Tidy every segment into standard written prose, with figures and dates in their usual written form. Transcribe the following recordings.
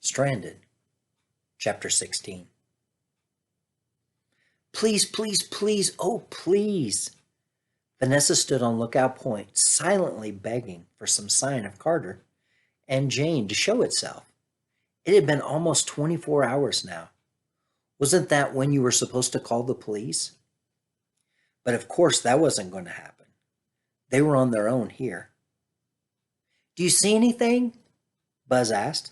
Stranded, Chapter 16. Please, please, please, oh, please. Vanessa stood on Lookout Point, silently begging for some sign of Carter and Jane to show itself. It had been almost 24 hours now. Wasn't that when you were supposed to call the police? But of course, that wasn't going to happen. They were on their own here. Do you see anything? Buzz asked.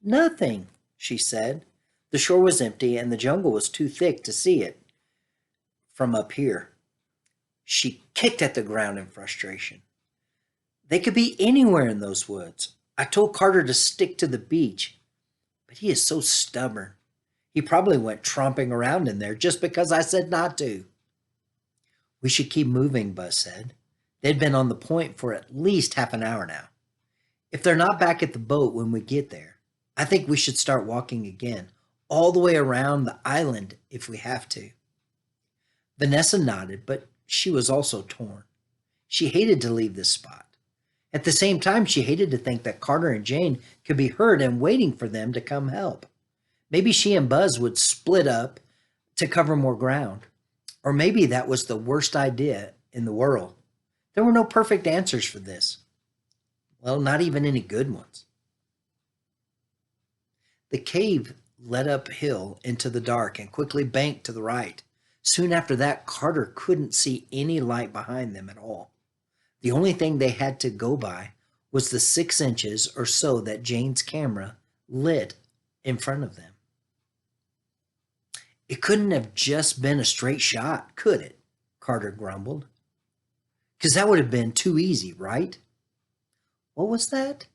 Nothing, she said. The shore was empty and the jungle was too thick to see it from up here. She kicked at the ground in frustration. They could be anywhere in those woods. I told Carter to stick to the beach, but he is so stubborn. He probably went tromping around in there just because I said not to. We should keep moving, Buzz said. They'd been on the point for at least half an hour now. If they're not back at the boat when we get there, I think we should start walking again, all the way around the island if we have to. Vanessa nodded, but she was also torn. She hated to leave this spot. At the same time, she hated to think that Carter and Jane could be hurt and waiting for them to come help. Maybe she and Buzz would split up to cover more ground. Or maybe that was the worst idea in the world. There were no perfect answers for this. Well, not even any good ones. The cave led uphill into the dark and quickly banked to the right. Soon after that, Carter couldn't see any light behind them at all. The only thing they had to go by was the 6 inches or so that Jane's camera lit in front of them. It couldn't have just been a straight shot, could it? Carter grumbled. Because that would have been too easy, right? What was that?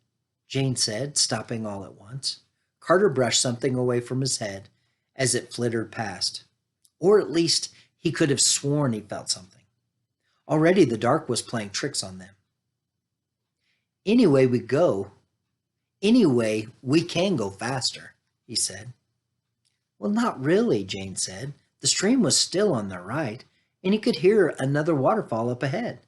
Jane said, stopping all at once. Carter brushed something away from his head as it flittered past. Or at least he could have sworn he felt something. Already the dark was playing tricks on them. Anyway we can go faster, he said. Well, not really, Jane said. The stream was still on their right, and he could hear another waterfall up ahead.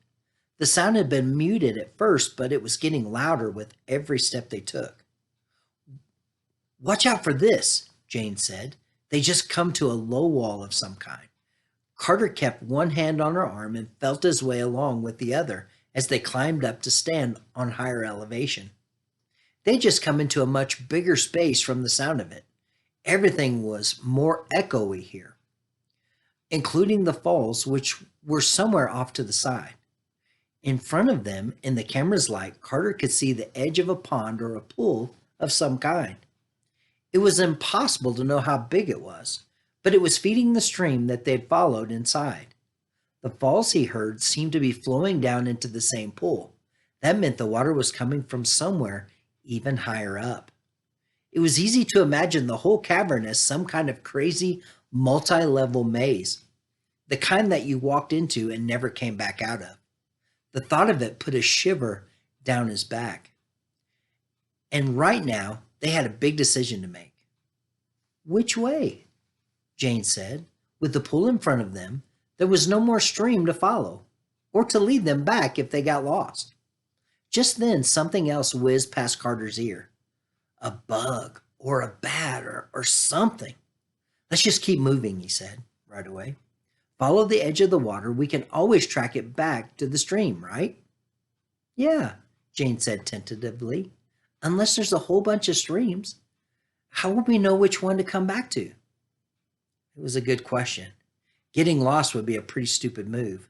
The sound had been muted at first, but it was getting louder with every step they took. Watch out for this, Jane said. They just come to a low wall of some kind. Carter kept one hand on her arm and felt his way along with the other as they climbed up to stand on higher elevation. They'd just come into a much bigger space from the sound of it. Everything was more echoey here, including the falls, which were somewhere off to the side. In front of them, in the camera's light, Carter could see the edge of a pond or a pool of some kind. It was impossible to know how big it was, but it was feeding the stream that they'd followed inside. The falls he heard seemed to be flowing down into the same pool. That meant the water was coming from somewhere even higher up. It was easy to imagine the whole cavern as some kind of crazy multi-level maze, the kind that you walked into and never came back out of. The thought of it put a shiver down his back. And right now, they had a big decision to make. Which way? Jane said. With the pool in front of them, there was no more stream to follow, or to lead them back if they got lost. Just then, something else whizzed past Carter's ear. A bug, or a bat, or something. Let's just keep moving, he said, right away. Follow the edge of the water. We can always track it back to the stream, right? Yeah, Jane said tentatively. Unless there's a whole bunch of streams, how would we know which one to come back to? It was a good question. Getting lost would be a pretty stupid move,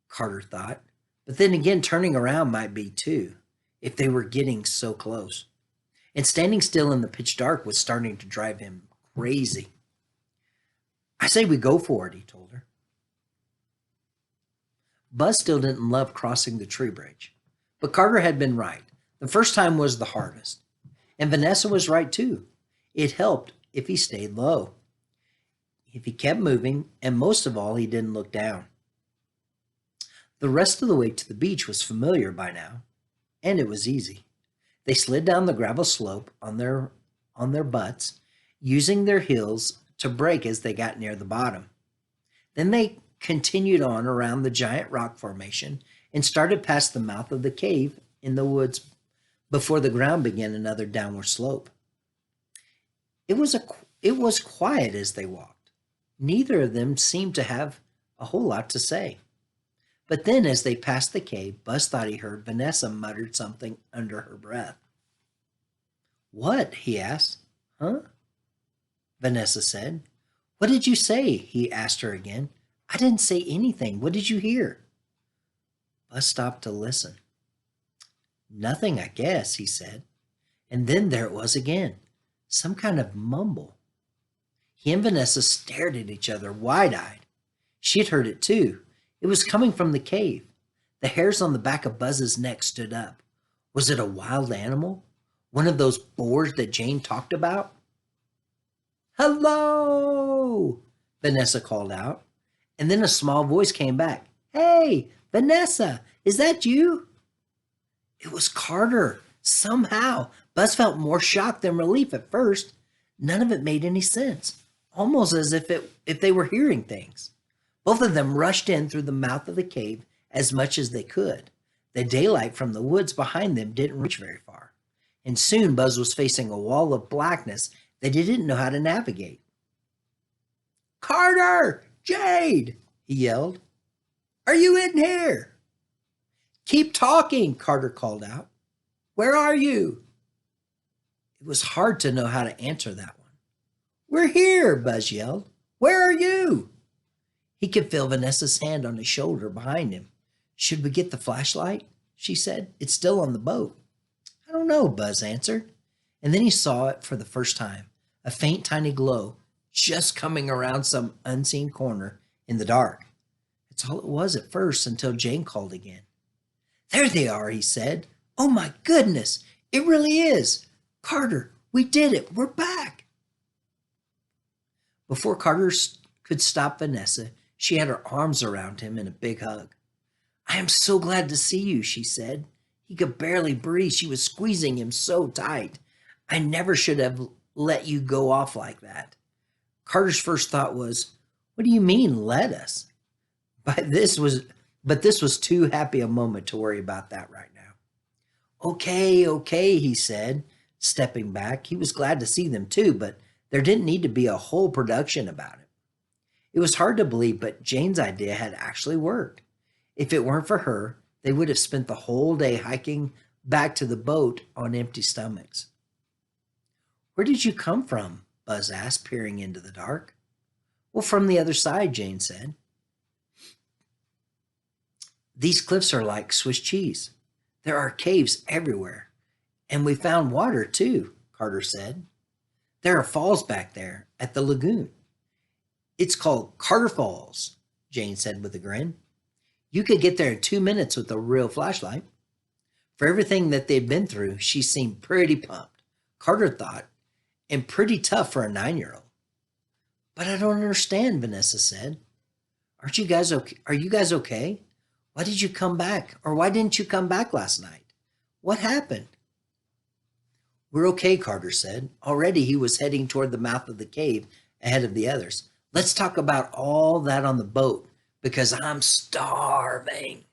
Carter thought. But then again, turning around might be too, if they were getting so close. And standing still in the pitch dark was starting to drive him crazy. I say we go for it, he told her. Buzz still didn't love crossing the tree bridge. But Carter had been right. The first time was the hardest. And Vanessa was right too. It helped if he stayed low, if he kept moving, and most of all, he didn't look down. The rest of the way to the beach was familiar by now, and it was easy. They slid down the gravel slope on their butts, using their heels to brake as they got near the bottom. Then they continued on around the giant rock formation and started past the mouth of the cave in the woods before the ground began another downward slope. It was quiet as they walked. Neither of them seemed to have a whole lot to say. But then, as they passed the cave, Buzz thought he heard Vanessa muttered something under her breath. "What?" he asked. "Huh?" Vanessa said. "What did you say?" he asked her again. "I didn't say anything. What did you hear?" Buzz stopped to listen. "Nothing, I guess," he said. And then there it was again, some kind of mumble. He and Vanessa stared at each other wide-eyed. She had heard it too. It was coming from the cave. The hairs on the back of Buzz's neck stood up. Was it a wild animal? One of those boars that Jane talked about? "Hello!" Vanessa called out. And then a small voice came back. "Hey, Vanessa, is that you?" It was Carter. Somehow, Buzz felt more shock than relief at first. None of it made any sense, almost as if they were hearing things. Both of them rushed in through the mouth of the cave as much as they could. The daylight from the woods behind them didn't reach very far, and soon Buzz was facing a wall of blackness that he didn't know how to navigate. "Carter! Jade!" he yelled. "Are you in here?" "Keep talking," Carter called out. "Where are you?" It was hard to know how to answer that one. "We're here," Buzz yelled. "Where are you?" He could feel Vanessa's hand on his shoulder behind him. "Should we get the flashlight?" she said. "It's still on the boat." "I don't know," Buzz answered. And then he saw it for the first time, a faint tiny glow just coming around some unseen corner in the dark. That's all it was at first until Jane called again. "There they are," he said. "Oh my goodness, it really is. Carter, we did it. We're back." Before Carter could stop Vanessa, she had her arms around him in a big hug. "I am so glad to see you," she said. He could barely breathe. She was squeezing him so tight. "I never should have let you go off like that." Carter's first thought was, "What do you mean, let us?" But this was too happy a moment to worry about that right now. "Okay, okay," he said, stepping back. He was glad to see them too, but there didn't need to be a whole production about it. It was hard to believe, but Jane's idea had actually worked. If it weren't for her, they would have spent the whole day hiking back to the boat on empty stomachs. "Where did you come from?" Buzz asked, peering into the dark. "Well, from the other side," Jane said. "These cliffs are like Swiss cheese. There are caves everywhere. And we found water too," Carter said. "There are falls back there at the lagoon." "It's called Carter Falls," Jane said with a grin. "You could get there in 2 minutes with a real flashlight." For everything that they'd been through, she seemed pretty pumped, Carter thought, and pretty tough for a 9-year-old. "But I don't understand," Vanessa said. "Aren't you guys okay? Are you guys okay? Why did you come back? Or why didn't you come back last night? What happened?" "We're okay," Carter said. Already he was heading toward the mouth of the cave ahead of the others. "Let's talk about all that on the boat, because I'm starving."